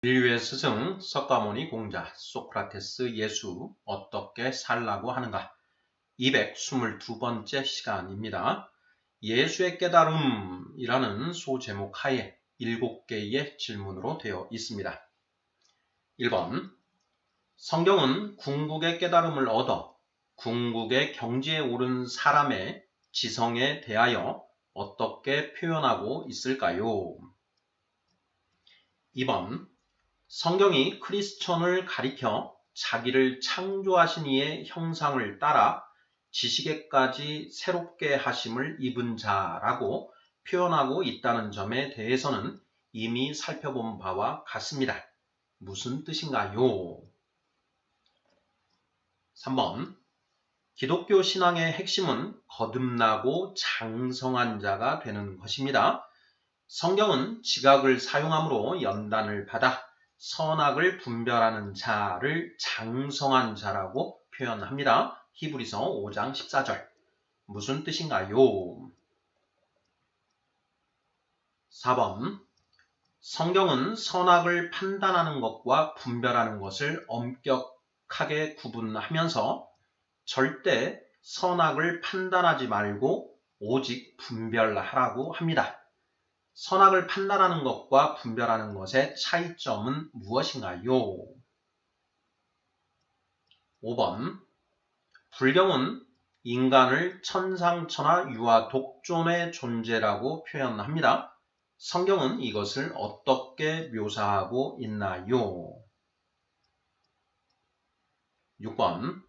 인류의 스승 석가모니 공자 소크라테스 예수 어떻게 살라고 하는가 222번째 시간입니다. 예수의 깨달음이라는 소제목 하에 7개의 질문으로 되어 있습니다. 1번 성경은 궁극의 깨달음을 얻어 궁극의 경지에 오른 사람의 지성에 대하여 어떻게 표현하고 있을까요? 2번 성경이 크리스천을 가리켜 자기를 창조하신 이의 형상을 따라 지식에까지 새롭게 하심을 입은 자라고 표현하고 있다는 점에 대해서는 이미 살펴본 바와 같습니다. 무슨 뜻인가요? 3번 기독교 신앙의 핵심은 거듭나고 장성한 자가 되는 것입니다. 성경은 지각을 사용함으로 연단을 받아 선악을 분별하는 자를 장성한 자라고 표현합니다. 히브리서 5장 14절. 무슨 뜻인가요? 4번 성경은 선악을 판단하는 것과 분별하는 것을 엄격하게 구분하면서 절대 선악을 판단하지 말고 오직 분별하라고 합니다. 선악을 판단하는 것과 분별하는 것의 차이점은 무엇인가요? 5번 불경은 인간을 천상천하 유아 독존의 존재라고 표현합니다. 성경은 이것을 어떻게 묘사하고 있나요? 6번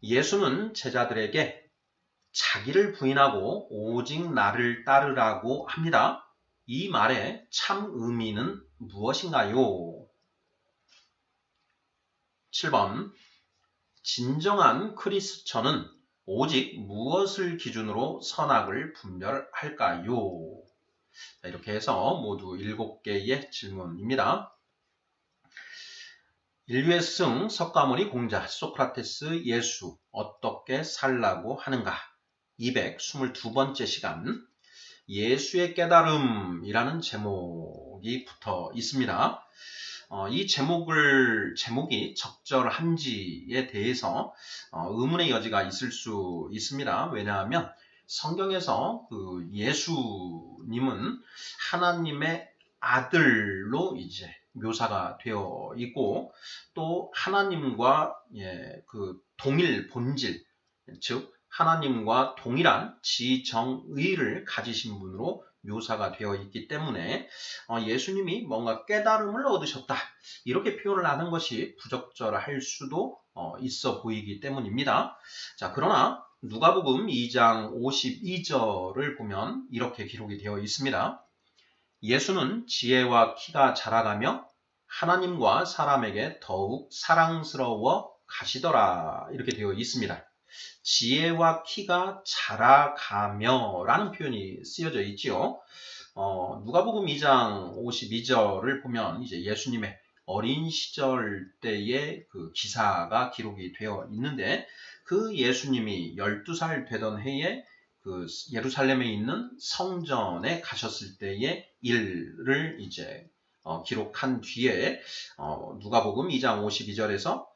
예수는 제자들에게 자기를 부인하고 오직 나를 따르라고 합니다. 이 말의 참 의미는 무엇인가요? 7번 진정한 크리스천은 오직 무엇을 기준으로 선악을 분별할까요? 이렇게 해서 모두 7개의 질문입니다. 인류의 스승 석가모니 공자 소크라테스 예수 어떻게 살라고 하는가 222번째 시간 예수의 깨달음이라는 제목이 붙어 있습니다. 이 제목이 적절한지에 대해서 의문의 여지가 있을 수 있습니다. 왜냐하면 성경에서 예수님은 하나님의 아들로 이제 묘사가 되어 있고 또 하나님과 동일 본질, 즉 하나님과 동일한 지정의를 가지신 분으로 묘사가 되어 있기 때문에 예수님이 뭔가 깨달음을 얻으셨다 이렇게 표현을 하는 것이 부적절할 수도 있어 보이기 때문입니다. 자, 그러나 누가복음 2장 52절을 보면 이렇게 기록이 되어 있습니다. 예수는 지혜와 키가 자라가며 하나님과 사람에게 더욱 사랑스러워 가시더라 이렇게 되어 있습니다. 지혜와 키가 자라가며 라는 표현이 쓰여져 있지요. 누가복음 2장 52절을 보면 이제 예수님의 어린 시절 때의 그 기사가 기록이 되어 있는데 그 예수님이 12살 되던 해에 그 예루살렘에 있는 성전에 가셨을 때의 일을 이제 기록한 뒤에 누가복음 2장 52절에서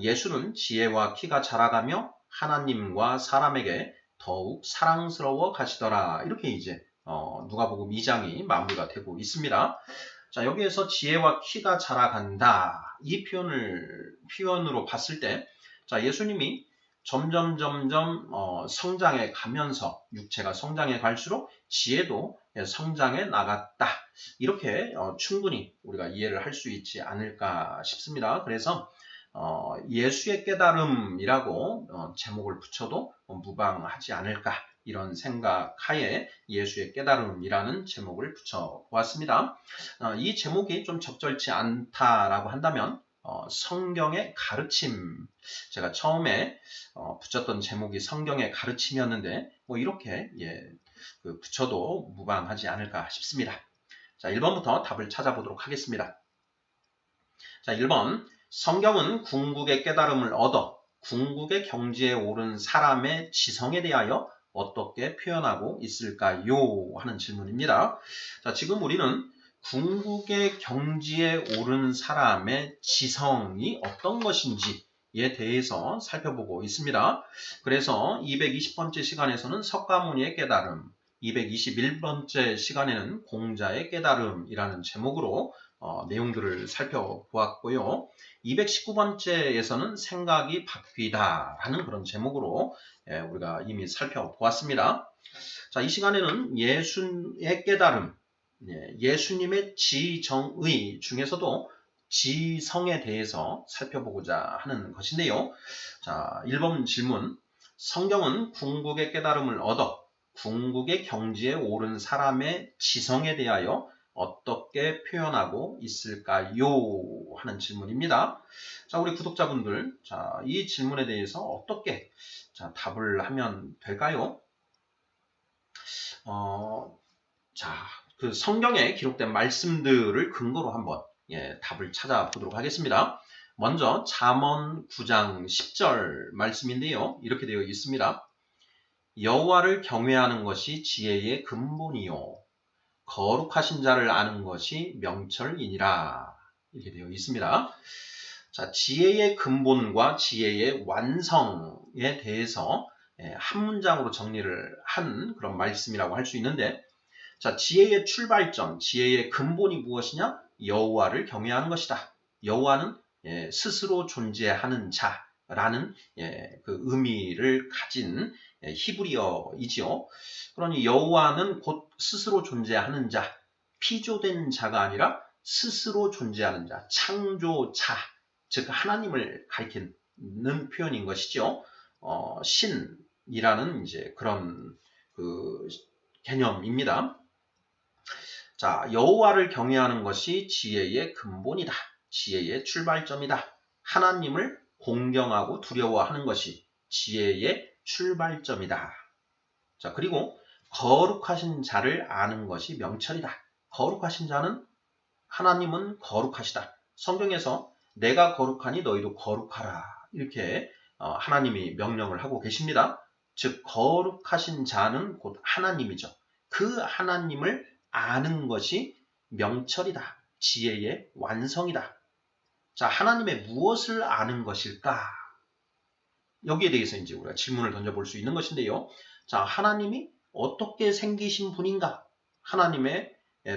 예수는 지혜와 키가 자라가며 하나님과 사람에게 더욱 사랑스러워 가시더라 이렇게 이제 누가복음 2장이 마무리가 되고 있습니다. 자, 여기에서 지혜와 키가 자라간다 이 표현으로 봤을 때 자, 예수님이 점점 성장해 가면서 육체가 성장해 갈수록 지혜도 성장해 나갔다 이렇게 충분히 우리가 이해를 할 수 있지 않을까 싶습니다. 그래서 예수의 깨달음이라고 제목을 붙여도 무방하지 않을까 이런 생각하에 예수의 깨달음이라는 제목을 붙여보았습니다. 이 제목이 좀 적절치 않다라고 한다면 성경의 가르침 제가 처음에 붙였던 제목이 성경의 가르침이었는데 뭐 이렇게 붙여도 무방하지 않을까 싶습니다. 자, 1번부터 답을 찾아보도록 하겠습니다. 자, 1번 성경은 궁극의 깨달음을 얻어 궁극의 경지에 오른 사람의 지성에 대하여 어떻게 표현하고 있을까요? 하는 질문입니다. 자, 지금 우리는 궁극의 경지에 오른 사람의 지성이 어떤 것인지에 대해서 살펴보고 있습니다. 그래서 220번째 시간에서는 석가모니의 깨달음, 221번째 시간에는 공자의 깨달음이라는 제목으로 내용들을 살펴보았고요. 219번째에서는 생각이 바뀌다라는 그런 제목으로 우리가 이미 살펴보았습니다. 자, 이 시간에는 예수의 깨달음, 예수님의 지정의 중에서도 지성에 대해서 살펴보고자 하는 것인데요. 자, 1번 질문. 성경은 궁극의 깨달음을 얻어 궁극의 경지에 오른 사람의 지성에 대하여 어떻게 표현하고 있을까요? 하는 질문입니다. 자, 우리 구독자분들, 자, 이 질문에 대해서 어떻게 답을 하면 될까요? 자, 그 성경에 기록된 말씀들을 근거로 한번 답을 찾아보도록 하겠습니다. 먼저 잠언 9장 10절 말씀인데요. 이렇게 되어 있습니다. 여호와를 경외하는 것이 지혜의 근본이요 거룩하신 자를 아는 것이 명철이니라. 이렇게 되어 있습니다. 자, 지혜의 근본과 지혜의 완성에 대해서 한 문장으로 정리를 한 그런 말씀이라고 할 수 있는데, 자, 지혜의 출발점, 지혜의 근본이 무엇이냐? 여호와를 경외하는 것이다. 여호와는 스스로 존재하는 자라는 그 의미를 가진 히브리어이지요. 그러니 여호와는 곧 스스로 존재하는 자, 피조된 자가 아니라 스스로 존재하는 자, 창조자, 즉 하나님을 가리키는 표현인 것이죠. 신이라는 이제 그런 그 개념입니다. 자, 여호와를 경외하는 것이 지혜의 근본이다. 지혜의 출발점이다. 하나님을 공경하고 두려워하는 것이 지혜의 출발점이다. 자, 그리고 거룩하신 자를 아는 것이 명철이다. 거룩하신 자는 하나님은 거룩하시다. 성경에서 내가 거룩하니 너희도 거룩하라. 이렇게 하나님이 명령을 하고 계십니다. 즉 거룩하신 자는 곧 하나님이죠. 그 하나님을 아는 것이 명철이다. 지혜의 완성이다. 자, 하나님의 무엇을 아는 것일까? 여기에 대해서 이제 우리가 질문을 던져볼 수 있는 것인데요. 자, 하나님이 어떻게 생기신 분인가? 하나님의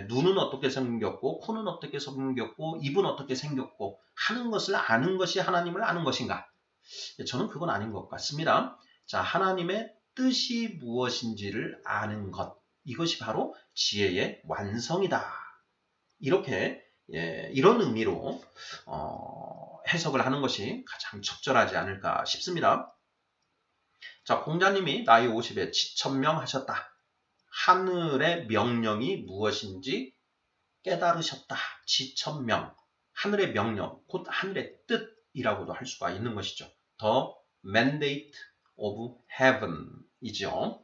눈은 어떻게 생겼고, 코는 어떻게 생겼고, 입은 어떻게 생겼고 하는 것을 아는 것이 하나님을 아는 것인가? 저는 그건 아닌 것 같습니다. 자, 하나님의 뜻이 무엇인지를 아는 것. 이것이 바로 지혜의 완성이다. 이렇게 이런 의미로 해석을 하는 것이 가장 적절하지 않을까 싶습니다. 자, 공자님이 나이 50에 지천명하셨다. 하늘의 명령이 무엇인지 깨달으셨다. 지천명. 하늘의 명령, 곧 하늘의 뜻이라고도 할 수가 있는 것이죠. The mandate of heaven 이죠.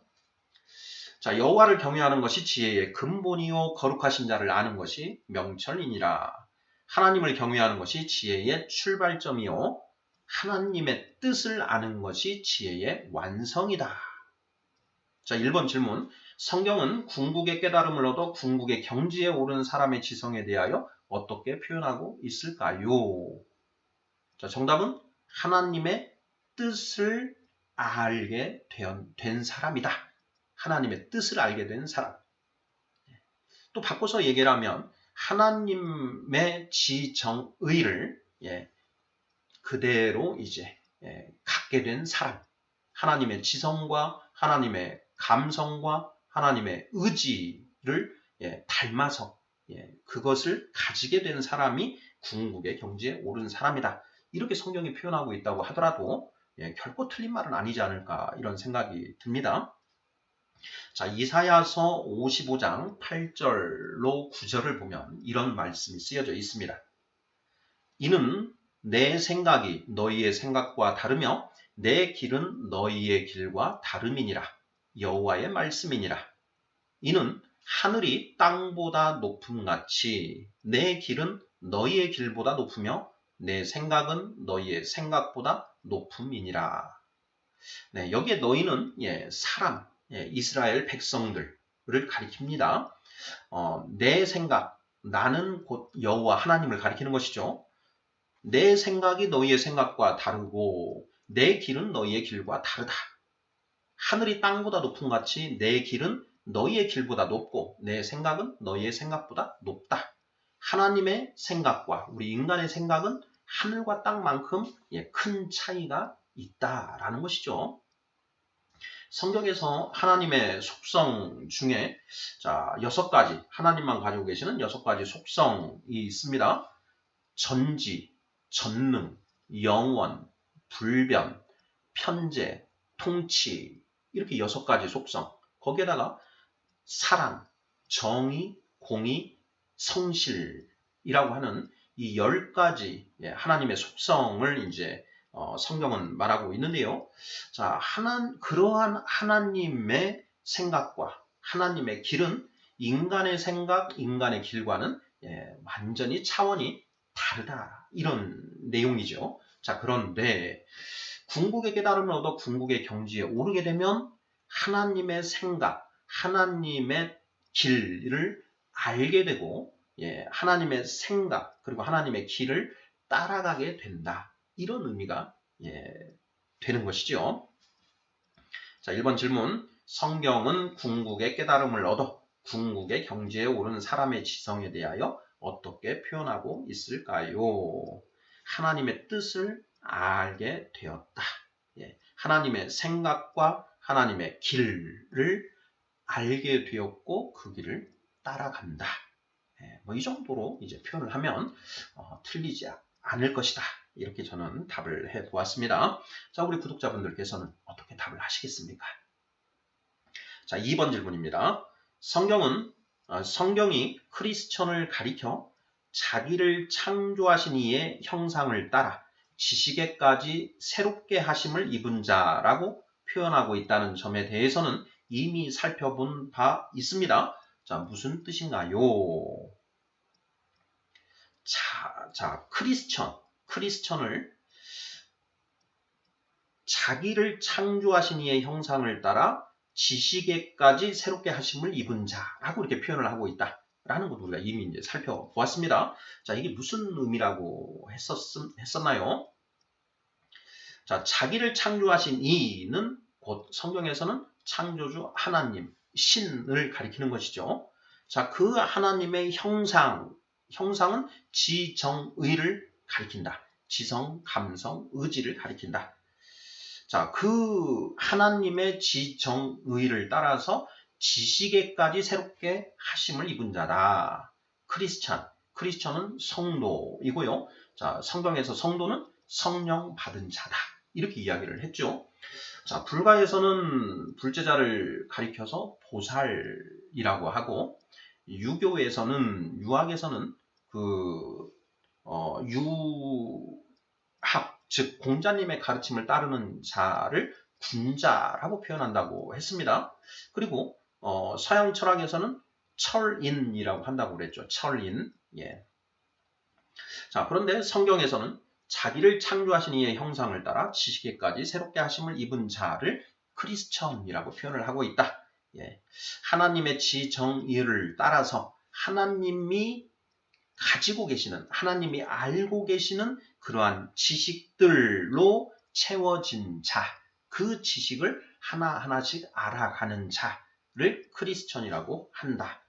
자, 여호와를 경외하는 것이 지혜의 근본이요 거룩하신 자를 아는 것이 명철이니라. 하나님을 경외하는 것이 지혜의 출발점이요 하나님의 뜻을 아는 것이 지혜의 완성이다. 자, 1번 질문. 성경은 궁극의 깨달음을 얻어 궁극의 경지에 오른 사람의 지성에 대하여 어떻게 표현하고 있을까요? 자, 정답은 하나님의 뜻을 알게 된 사람이다. 하나님의 뜻을 알게 된 사람. 또 바꿔서 얘기를 하면 하나님의 지정의를 그대로 이제 갖게 된 사람. 하나님의 지성과 하나님의 감성과 하나님의 의지를 닮아서 그것을 가지게 된 사람이 궁극의 경지에 오른 사람이다. 이렇게 성경이 표현하고 있다고 하더라도 결코 틀린 말은 아니지 않을까 이런 생각이 듭니다. 자, 이사야서 55장 8절로 9절을 보면 이런 말씀이 쓰여져 있습니다. 이는 내 생각이 너희의 생각과 다르며 내 길은 너희의 길과 다름이니라. 여호와의 말씀이니라. 이는 하늘이 땅보다 높음같이 내 길은 너희의 길보다 높으며 내 생각은 너희의 생각보다 높음이니라. 네, 여기에 너희는 사람, 이스라엘 백성들을 가리킵니다. 내 생각, 나는 곧 여호와 하나님을 가리키는 것이죠. 내 생각이 너희의 생각과 다르고 내 길은 너희의 길과 다르다. 하늘이 땅보다 높은 같이 내 길은 너희의 길보다 높고 내 생각은 너희의 생각보다 높다. 하나님의 생각과 우리 인간의 생각은 하늘과 땅만큼 큰 차이가 있다라는 것이죠. 성경에서 하나님의 속성 중에 6가지, 하나님만 가지고 계시는 6가지 속성이 있습니다. 전지, 전능, 영원, 불변, 편재, 통치, 이렇게 6가지 속성. 거기에다가 사랑, 정의, 공의, 성실이라고 하는 이 10가지 하나님의 속성을 이제 성경은 말하고 있는데요. 그러한 하나님의 생각과 하나님의 길은 인간의 생각, 인간의 길과는 완전히 차원이 다르다. 이런 내용이죠. 그런데 궁극의 깨달음을 얻어 궁극의 경지에 오르게 되면 하나님의 생각, 하나님의 길을 알게 되고 하나님의 생각 그리고 하나님의 길을 따라가게 된다. 이런 의미가 되는 것이죠. 1번 질문. 성경은 궁극의 깨달음을 얻어 궁극의 경지에 오른 사람의 지성에 대하여 어떻게 표현하고 있을까요? 하나님의 뜻을 알게 되었다. 하나님의 생각과 하나님의 길을 알게 되었고 그 길을 따라간다. 이 정도로 이제 표현을 하면 틀리지 않을 것이다. 이렇게 저는 답을 해 보았습니다. 우리 구독자분들께서는 어떻게 답을 하시겠습니까? 2번 질문입니다. 성경이 크리스천을 가리켜 자기를 창조하신 이의 형상을 따라 지식에까지 새롭게 하심을 입은 자라고 표현하고 있다는 점에 대해서는 이미 살펴본 바 있습니다. 무슨 뜻인가요? 크리스천을 자기를 창조하신 이의 형상을 따라 지식에까지 새롭게 하심을 입은 자라고 이렇게 표현을 하고 있다라는 것을 우리가 이미 이제 살펴보았습니다. 이게 무슨 의미라고 했었나요? 자기를 창조하신 이는 곧 성경에서는 창조주 하나님, 신을 가리키는 것이죠. 그 하나님의 형상은 지정의를 가리킨다. 지성, 감성, 의지를 가리킨다. 그 하나님의 지정의를 따라서 지식에까지 새롭게 하심을 입은 자다. 크리스천은 성도이고요. 성경에서 성도는 성령 받은 자다. 이렇게 이야기를 했죠. 불가에서는 불제자를 가리켜서 보살이라고 하고 유학에서는 즉 공자님의 가르침을 따르는 자를 군자라고 표현한다고 했습니다. 그리고 서양 철학에서는 철인이라고 한다고 그랬죠. 철인. 그런데 성경에서는 자기를 창조하신 이의 형상을 따라 지식에까지 새롭게 하심을 입은 자를 크리스천이라고 표현을 하고 있다. 하나님의 지정의를 따라서 하나님이 가지고 계시는, 하나님이 알고 계시는 그러한 지식들로 채워진 자, 그 지식을 하나하나씩 알아가는 자를 크리스천이라고 한다.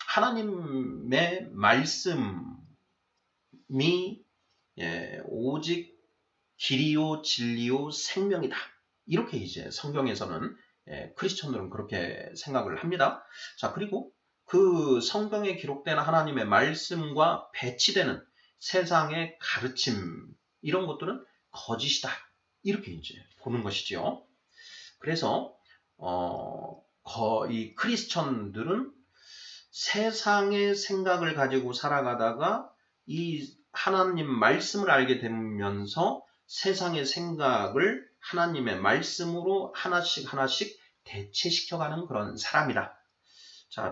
하나님의 말씀이 오직 길이요 진리요 생명이다. 이렇게 이제 성경에서는 크리스천들은 그렇게 생각을 합니다. 그리고 그 성경에 기록된 하나님의 말씀과 배치되는 세상의 가르침 이런 것들은 거짓이다. 이렇게 이제 보는 것이죠. 그래서 이 크리스천들은 세상의 생각을 가지고 살아가다가 이 하나님 말씀을 알게 되면서 세상의 생각을 하나님의 말씀으로 하나씩 대체시켜가는 그런 사람이다.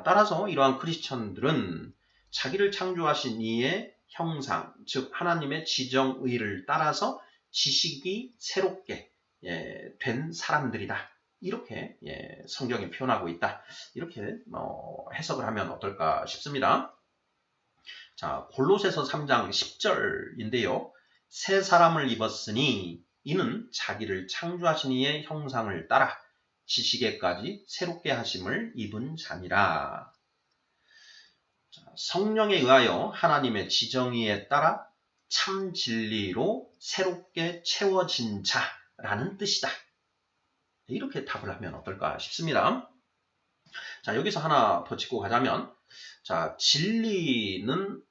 따라서 이러한 크리스천들은 자기를 창조하신 이의 형상, 즉 하나님의 지정의를 따라서 지식이 새롭게 된 사람들이다. 이렇게 성경이 표현하고 있다. 이렇게 해석을 하면 어떨까 싶습니다. 자, 골로새서 3장 10절인데요. 새 사람을 입었으니 이는 자기를 창조하신 이의 형상을 따라 지식에까지 새롭게 하심을 입은 자니라. 자, 성령에 의하여 하나님의 지정의에 따라 참 진리로 새롭게 채워진 자라는 뜻이다. 이렇게 답을 하면 어떨까 싶습니다. 자, 여기서 하나 더 짚고 가자면, 자, 진리는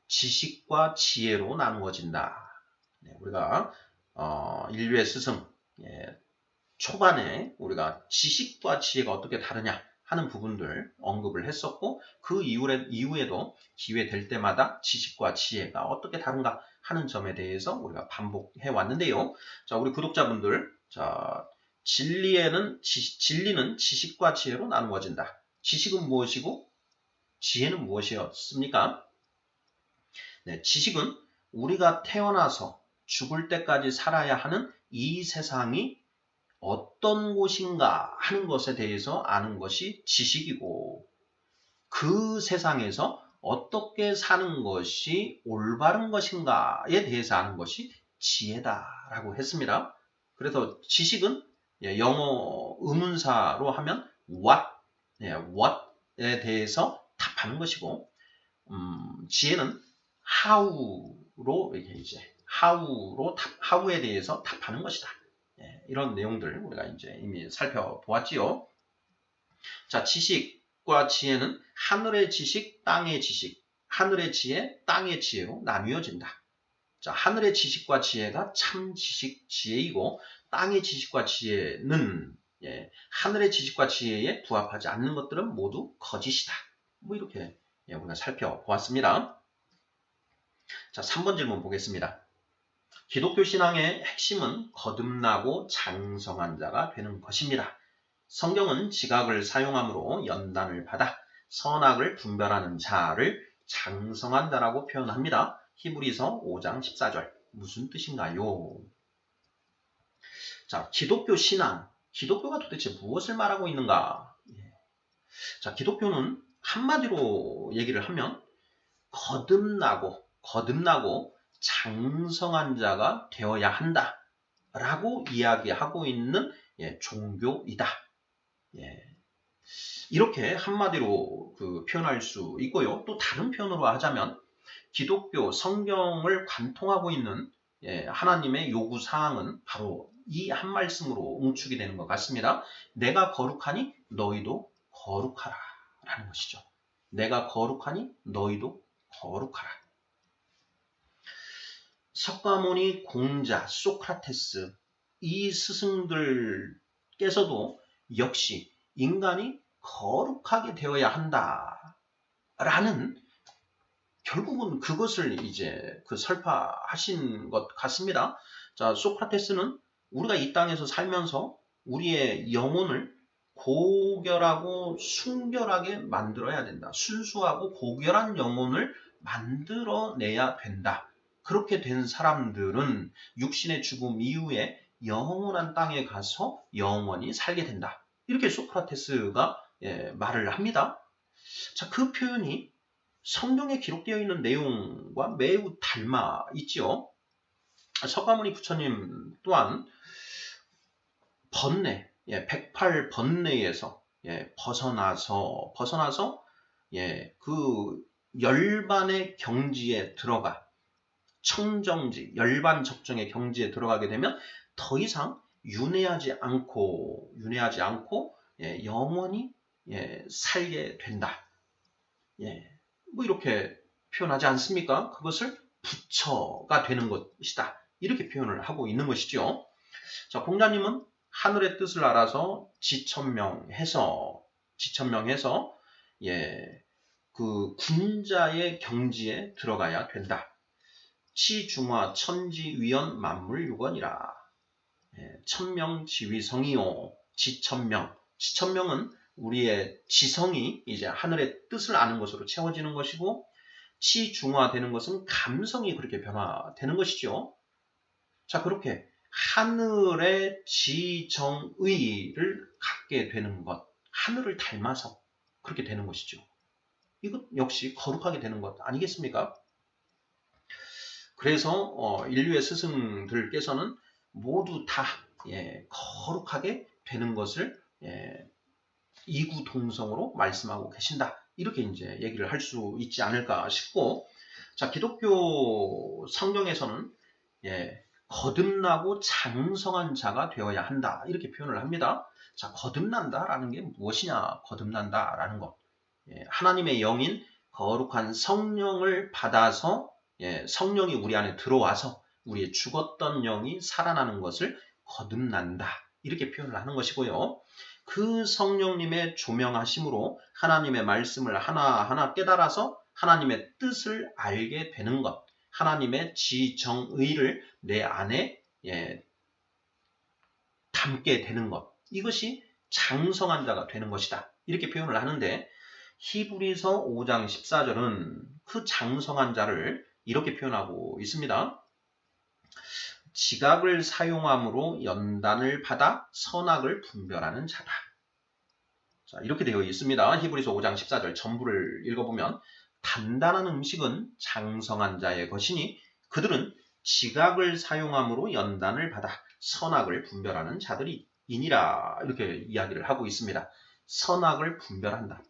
지식과 지혜로 나누어진다. 우리가 인류의 스승 초반에 우리가 지식과 지혜가 어떻게 다르냐 하는 부분들 언급을 했었고, 그 이후에도 기회 될 때마다 지식과 지혜가 어떻게 다른가 하는 점에 대해서 우리가 반복해 왔는데요. 자, 우리 구독자분들, 자, 진리는 지식과 지혜로 나누어진다. 지식은 무엇이고 지혜는 무엇이었습니까? 네, 지식은 우리가 태어나서 죽을 때까지 살아야 하는 이 세상이 어떤 곳인가 하는 것에 대해서 아는 것이 지식이고, 그 세상에서 어떻게 사는 것이 올바른 것인가에 대해서 아는 것이 지혜다라고 했습니다. 그래서 지식은 영어 의문사로 하면 what에 대해서 답하는 것이고, 지혜는 how로 how에 대해서 답하는 것이다. 이런 내용들 우리가 이제 이미 살펴보았지요. 자, 지식과 지혜는 하늘의 지식, 땅의 지식, 하늘의 지혜, 땅의 지혜로 나뉘어진다. 자, 하늘의 지식과 지혜가 참 지식, 지혜이고, 땅의 지식과 지혜는 하늘의 지식과 지혜에 부합하지 않는 것들은 모두 거짓이다. 뭐 이렇게 우리가 살펴보았습니다. 자, 3번 질문 보겠습니다. 기독교 신앙의 핵심은 거듭나고 장성한 자가 되는 것입니다. 성경은 지각을 사용함으로 연단을 받아 선악을 분별하는 자를 장성한 자라고 표현합니다. 히브리서 5장 14절. 무슨 뜻인가요? 자, 기독교 신앙. 기독교가 도대체 무엇을 말하고 있는가? 자, 기독교는 한마디로 얘기를 하면 거듭나고 장성한 자가 되어야 한다라고 이야기하고 있는 종교이다. 이렇게 한마디로 표현할 수 있고요. 또 다른 표현으로 하자면 기독교 성경을 관통하고 있는 하나님의 요구사항은 바로 이 한 말씀으로 응축이 되는 것 같습니다. 내가 거룩하니 너희도 거룩하라 라는 것이죠. 내가 거룩하니 너희도 거룩하라. 석가모니, 공자, 소크라테스 이 스승들께서도 역시 인간이 거룩하게 되어야 한다라는 결국은 그것을 이제 설파하신 것 같습니다. 자, 소크라테스는 우리가 이 땅에서 살면서 우리의 영혼을 고결하고 순결하게 만들어야 된다. 순수하고 고결한 영혼을 만들어내야 된다. 그렇게 된 사람들은 육신의 죽음 이후에 영원한 땅에 가서 영원히 살게 된다. 이렇게 소크라테스가 말을 합니다. 자, 그 표현이 성경에 기록되어 있는 내용과 매우 닮아 있지요. 석가모니 부처님 또한 번뇌, 108번뇌에서 벗어나서 그 열반의 경지에 들어가 청정지, 열반 적정의 경지에 들어가게 되면 더 이상 윤회하지 않고 영원히 살게 된다. 뭐 이렇게 표현하지 않습니까? 그것을 부처가 되는 것이다. 이렇게 표현을 하고 있는 것이죠. 자, 공자님은 하늘의 뜻을 알아서 지천명해서 그 군자의 경지에 들어가야 된다. 치중화 천지위원 만물유건이라. 천명지위성이요. 지천명은 우리의 지성이 이제 하늘의 뜻을 아는 것으로 채워지는 것이고, 치중화되는 것은 감성이 그렇게 변화되는 것이죠. 자, 그렇게 하늘의 지정의를 갖게 되는 것, 하늘을 닮아서 그렇게 되는 것이죠. 이것 역시 거룩하게 되는 것 아니겠습니까? 그래서 인류의 스승들께서는 모두 다 거룩하게 되는 것을 이구동성으로 말씀하고 계신다. 이렇게 이제 얘기를 할 수 있지 않을까 싶고, 자, 기독교 성경에서는 거듭나고 장성한 자가 되어야 한다. 이렇게 표현을 합니다. 자, 거듭난다라는 게 무엇이냐? 거듭난다라는 것. 하나님의 영인 거룩한 성령을 받아서 성령이 우리 안에 들어와서 우리의 죽었던 영이 살아나는 것을 거듭난다. 이렇게 표현을 하는 것이고요. 그 성령님의 조명하심으로 하나님의 말씀을 하나하나 깨달아서 하나님의 뜻을 알게 되는 것. 하나님의 지정의를 내 안에 담게 되는 것. 이것이 장성한 자가 되는 것이다. 이렇게 표현을 하는데 히브리서 5장 14절은 그 장성한 자를 이렇게 표현하고 있습니다. 지각을 사용함으로 연단을 받아 선악을 분별하는 자다. 자, 이렇게 되어 있습니다. 히브리서 5장 14절 전부를 읽어보면 단단한 음식은 장성한 자의 것이니 그들은 지각을 사용함으로 연단을 받아 선악을 분별하는 자들이니라. 이렇게 이야기를 하고 있습니다. 선악을 분별한다.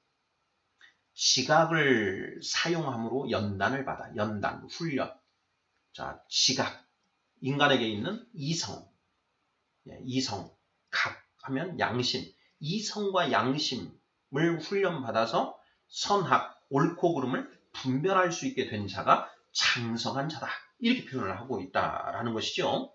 지각을 사용함으로 연단을 받아. 연단, 훈련. 자, 지각. 인간에게 있는 이성. 이성. 각 하면 양심. 이성과 양심을 훈련받아서 선악, 옳고 그름을 분별할 수 있게 된 자가 장성한 자다. 이렇게 표현을 하고 있다라는 것이죠.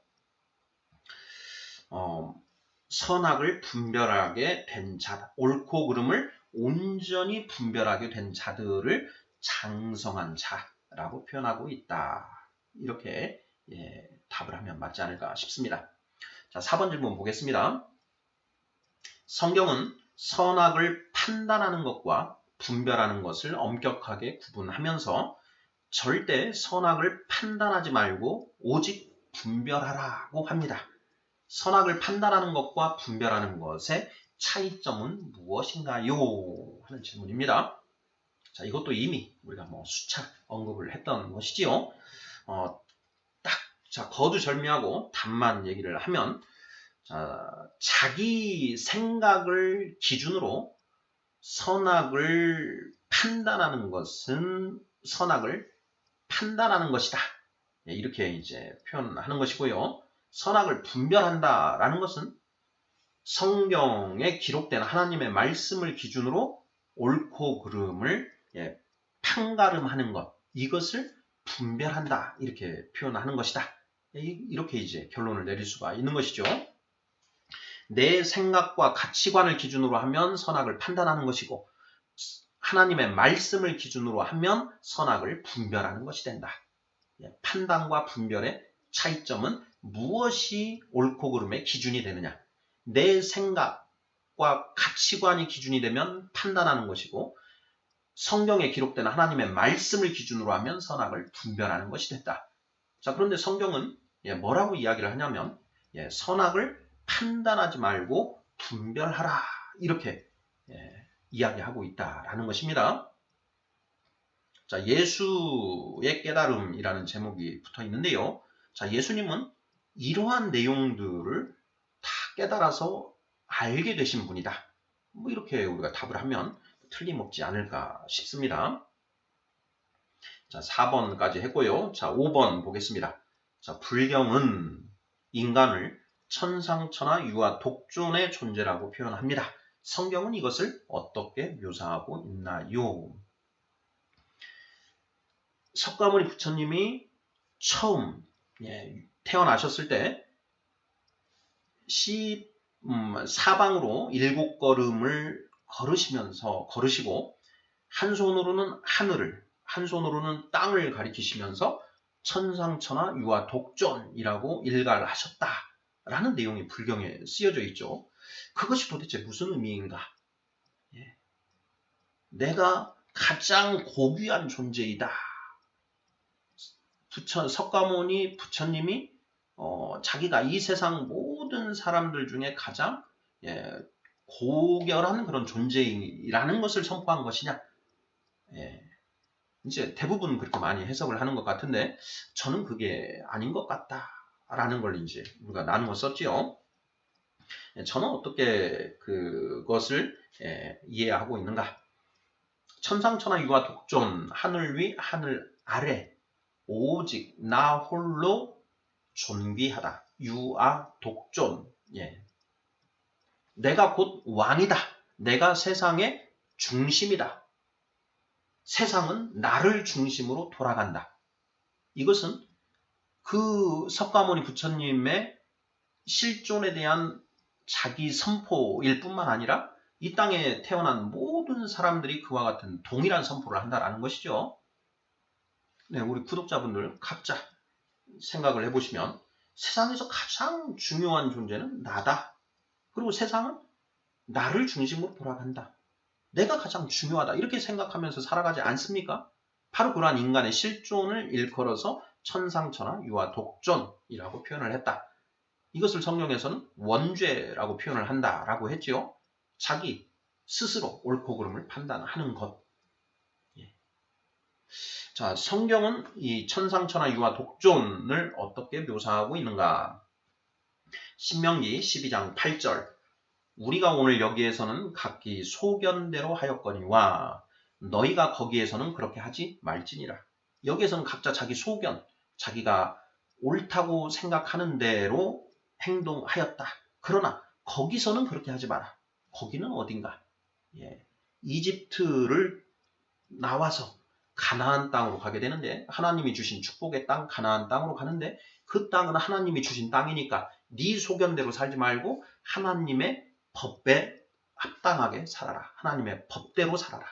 선악을 분별하게 된 자다. 옳고 그름을 온전히 분별하게 된 자들을 장성한 자라고 표현하고 있다. 이렇게 답을 하면 맞지 않을까 싶습니다. 자, 4번 질문 보겠습니다. 성경은 선악을 판단하는 것과 분별하는 것을 엄격하게 구분하면서 절대 선악을 판단하지 말고 오직 분별하라고 합니다. 선악을 판단하는 것과 분별하는 것의 차이점은 무엇인가요? 하는 질문입니다. 자, 이것도 이미 우리가 수차 언급을 했던 것이지요. 자, 거두절미하고 답만 얘기를 하면, 자, 자기 생각을 기준으로 선악을 판단하는 것은 선악을 판단하는 것이다. 이렇게 이제 표현하는 것이고요. 선악을 분별한다라는 것은 성경에 기록된 하나님의 말씀을 기준으로 옳고 그름을 판가름하는 것, 이것을 분별한다. 이렇게 표현하는 것이다. 이렇게 이제 결론을 내릴 수가 있는 것이죠. 내 생각과 가치관을 기준으로 하면 선악을 판단하는 것이고 하나님의 말씀을 기준으로 하면 선악을 분별하는 것이 된다. 판단과 분별의 차이점은 무엇이 옳고 그름의 기준이 되느냐. 내 생각과 가치관이 기준이 되면 판단하는 것이고 성경에 기록된 하나님의 말씀을 기준으로 하면 선악을 분별하는 것이 됐다. 자, 그런데 성경은 뭐라고 이야기를 하냐면 선악을 판단하지 말고 분별하라. 이렇게 이야기하고 있다라는 것입니다. 자, 예수의 깨달음이라는 제목이 붙어 있는데요. 자, 예수님은 이러한 내용들을 다 깨달아서 알게 되신 분이다. 이렇게 우리가 답을 하면 틀림없지 않을까 싶습니다. 자, 4번까지 했고요. 자, 5번 보겠습니다. 자, 불경은 인간을 천상천하 유아 독존의 존재라고 표현합니다. 성경은 이것을 어떻게 묘사하고 있나요? 석가모니 부처님이 처음 태어나셨을 때 사방으로 7걸음을 걸으시고 한 손으로는 하늘을, 한 손으로는 땅을 가리키시면서 천상천하 유아 독존이라고 일가를 하셨다라는 내용이 불경에 쓰여져 있죠. 그것이 도대체 무슨 의미인가? 내가 가장 고귀한 존재이다. 석가모니 부처님이 자기가 이 세상 모든 사람들 중에 가장 고결한 그런 존재이라는 것을 선포한 것이냐. 예. 이제 대부분 그렇게 많이 해석을 하는 것 같은데 저는 그게 아닌 것 같다라는 걸 이제 우리가 나누어 썼지요. 저는 어떻게 그것을 이해하고 있는가? 천상천하 유아 독존, 하늘 위 하늘 아래 오직 나 홀로 존귀하다. 유아 독존. 예. 내가 곧 왕이다. 내가 세상의 중심이다. 세상은 나를 중심으로 돌아간다. 이것은 그 석가모니 부처님의 실존에 대한 자기 선포일 뿐만 아니라 이 땅에 태어난 모든 사람들이 그와 같은 동일한 선포를 한다는 것이죠. 네, 우리 구독자분들 각자 생각을 해보시면 세상에서 가장 중요한 존재는 나다. 그리고 세상은 나를 중심으로 돌아간다. 내가 가장 중요하다. 이렇게 생각하면서 살아가지 않습니까? 바로 그러한 인간의 실존을 일컬어서 천상천하 유아 독존이라고 표현을 했다. 이것을 성경에서는 원죄라고 표현을 한다라고 했지요. 자기 스스로 옳고 그름을 판단하는 것. 예. 자, 성경은 이 천상천하 유아 독존을 어떻게 묘사하고 있는가? 신명기 12장 8절. 우리가 오늘 여기에서는 각기 소견대로 하였거니와 너희가 거기에서는 그렇게 하지 말지니라. 여기에서는 각자 자기 소견, 자기가 옳다고 생각하는 대로 행동하였다. 그러나 거기서는 그렇게 하지 마라. 거기는 어딘가? 예. 이집트를 나와서 가나안 땅으로 가게 되는데 하나님이 주신 축복의 땅 가나안 땅으로 가는데 그 땅은 하나님이 주신 땅이니까 네 소견대로 살지 말고 하나님의 법에 합당하게 살아라. 하나님의 법대로 살아라.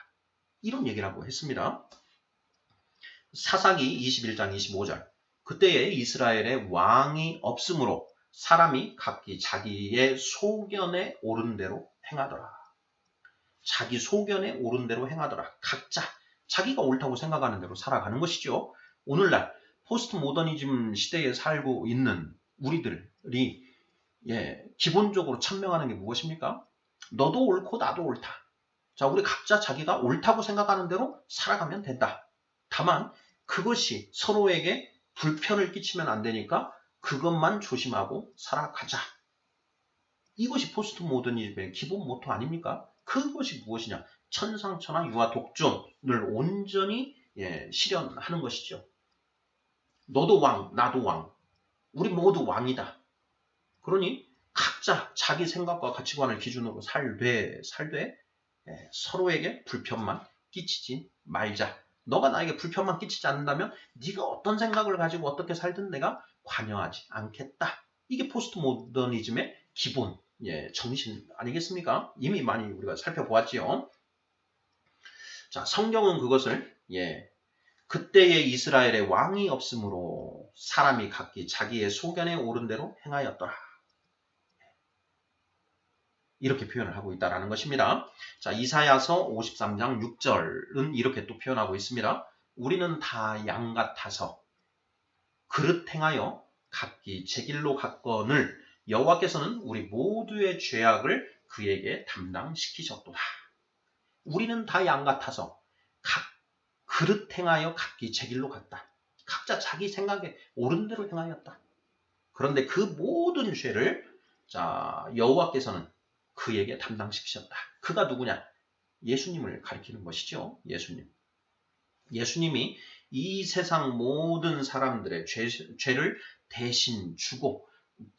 이런 얘기라고 했습니다. 사사기 21장 25절. 그때에 이스라엘의 왕이 없으므로 사람이 각기 자기의 소견에 옳은 대로 행하더라. 자기 소견에 옳은 대로 행하더라. 각자 자기가 옳다고 생각하는 대로 살아가는 것이죠. 오늘날 포스트 모더니즘 시대에 살고 있는 우리들이 기본적으로 천명하는 게 무엇입니까? 너도 옳고 나도 옳다. 자, 우리 각자 자기가 옳다고 생각하는 대로 살아가면 된다. 다만 그것이 서로에게 불편을 끼치면 안 되니까 그것만 조심하고 살아가자. 이것이 포스트 모더니즘의 기본 모토 아닙니까? 그것이 무엇이냐? 천상천하 유아 독존을 온전히 실현하는 것이죠. 너도 왕, 나도 왕. 우리 모두 왕이다. 그러니 각자 자기 생각과 가치관을 기준으로 살되 서로에게 불편만 끼치지 말자. 너가 나에게 불편만 끼치지 않는다면 네가 어떤 생각을 가지고 어떻게 살든 내가 관여하지 않겠다. 이게 포스트 모더니즘의 기본 정신 아니겠습니까? 이미 많이 우리가 살펴보았지요. 자, 성경은 그것을 그때의 이스라엘의 왕이 없으므로 사람이 각기 자기의 소견에 옳은 대로 행하였더라. 이렇게 표현을 하고 있다는 것입니다. 자, 이사야서 53장 6절은 이렇게 또 표현하고 있습니다. 우리는 다 양 같아서 그릇 행하여 각기 제 길로 갔거늘 여호와께서는 우리 모두의 죄악을 그에게 담당시키셨도다. 우리는 다 양 같아서 각 그릇 행하여 각기 제 길로 갔다. 각자 자기 생각에 옳은 대로 행하였다. 그런데 그 모든 죄를 여호와께서는 그에게 담당시키셨다. 그가 누구냐? 예수님을 가리키는 것이죠. 예수님. 예수님이 이 세상 모든 사람들의 죄를 대신 지고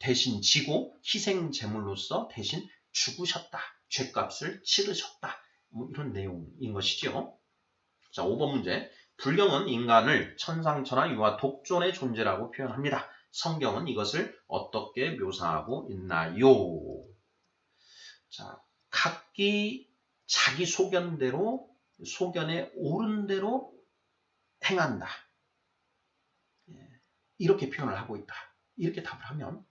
희생 제물로서 대신 죽으셨다. 죄값을 치르셨다. 뭐 이런 내용인 것이죠. 자, 5번 문제. 불경은 인간을 천상천하 유아 독존의 존재라고 표현합니다. 성경은 이것을 어떻게 묘사하고 있나요? 자, 각기 자기 소견에 옳은 대로 행한다. 이렇게 표현을 하고 있다. 이렇게 답을 하면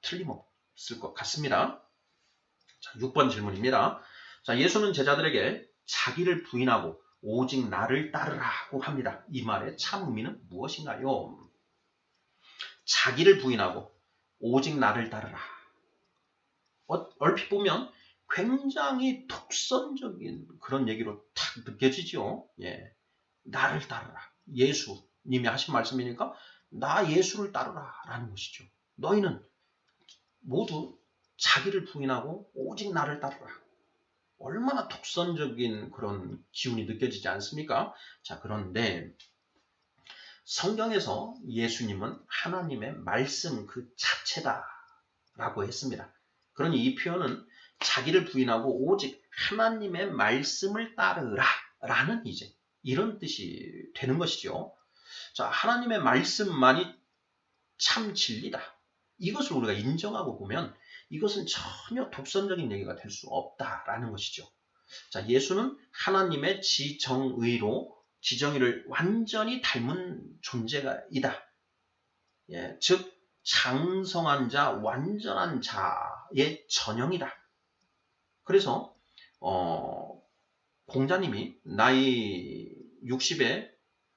틀림없을 것 같습니다. 자, 6번 질문입니다. 자, 예수는 제자들에게 자기를 부인하고 오직 나를 따르라고 합니다. 이 말의 참 의미는 무엇인가요? 자기를 부인하고 오직 나를 따르라. 얼핏 보면 굉장히 독선적인 그런 얘기로 탁 느껴지죠. 예. 나를 따르라. 예수님이 하신 말씀이니까 나 예수를 따르라 라는 것이죠. 너희는 모두 자기를 부인하고 오직 나를 따르라. 얼마나 독선적인 그런 기운이 느껴지지 않습니까? 자, 그런데 성경에서 예수님은 하나님의 말씀 그 자체다라고 했습니다. 그러니 이 표현은 자기를 부인하고 오직 하나님의 말씀을 따르라 라는 이제 이런 뜻이 되는 것이죠. 자, 하나님의 말씀만이 참 진리다. 이것을 우리가 인정하고 보면 이것은 전혀 독선적인 얘기가 될 수 없다라는 것이죠. 자, 예수는 하나님의 지정의를 완전히 닮은 존재가 이다. 예, 즉 장성한 자, 완전한 자의 전형이다. 그래서 공자님이 나이 60에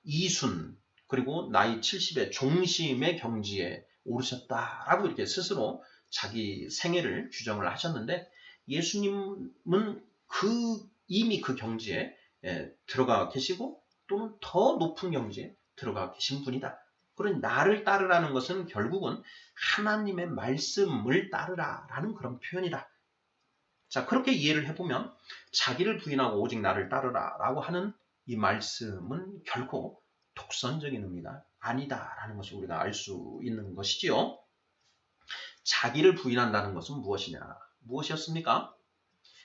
이순 그리고 나이 70에 종심의 경지에 오르셨다라고 이렇게 스스로 자기 생애를 규정을 하셨는데 예수님은 이미 그 경지에 들어가 계시고 또는 더 높은 경지에 들어가 계신 분이다. 그러니 나를 따르라는 것은 결국은 하나님의 말씀을 따르라라는 그런 표현이다. 자, 그렇게 이해를 해보면 자기를 부인하고 오직 나를 따르라라고 하는 이 말씀은 결코 독선적인 의미가 아니다라는 것을 우리가 알 수 있는 것이지요. 자기를 부인한다는 것은 무엇이냐? 무엇이었습니까?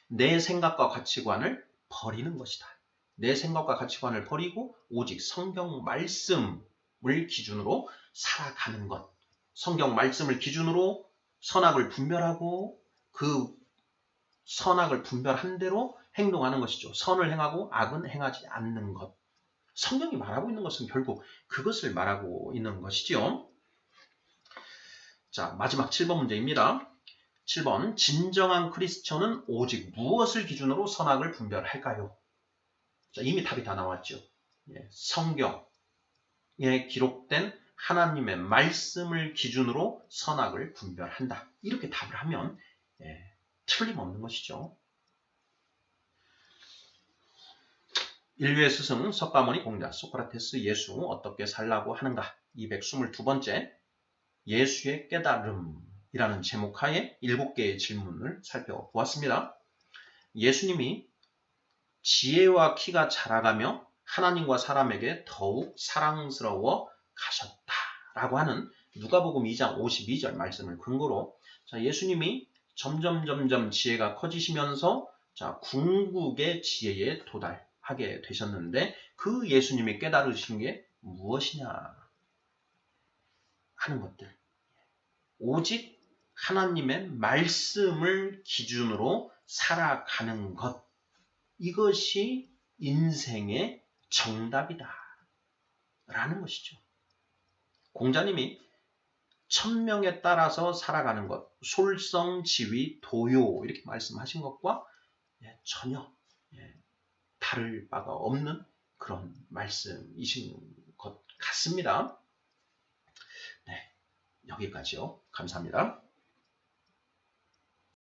내 생각과 가치관을 버리는 것이다. 내 생각과 가치관을 버리고 오직 성경 말씀을 기준으로 살아가는 것. 성경 말씀을 기준으로 선악을 분별하고 그 선악을 분별한 대로 행동하는 것이죠. 선을 행하고 악은 행하지 않는 것. 성경이 말하고 있는 것은 결국 그것을 말하고 있는 것이지요. 자, 마지막 7번 문제입니다. 7번, 진정한 크리스천은 오직 무엇을 기준으로 선악을 분별할까요? 자, 이미 답이 다 나왔죠. 예, 성경에 기록된 하나님의 말씀을 기준으로 선악을 분별한다. 이렇게 답을 하면 틀림없는 것이죠. 인류의 스승 석가모니 공자 소크라테스 예수 어떻게 살라고 하는가 222번째 예수의 깨달음이라는 제목 하에 7개의 질문을 살펴보았습니다. 예수님이 지혜와 키가 자라가며 하나님과 사람에게 더욱 사랑스러워 가셨다라고 하는 누가복음 2장 52절 말씀을 근거로 자, 예수님이 점점 지혜가 커지시면서 자, 궁극의 지혜에 도달하게 되셨는데 그 예수님이 깨달으신 게 무엇이냐 하는 것들. 오직 하나님의 말씀을 기준으로 살아가는 것. 이것이 인생의 정답이다. 라는 것이죠. 공자님이 천명에 따라서 살아가는 것, 솔성, 지위, 도요 이렇게 말씀하신 것과 전혀 다를 바가 없는 그런 말씀이신 것 같습니다. 네, 여기까지요. 감사합니다.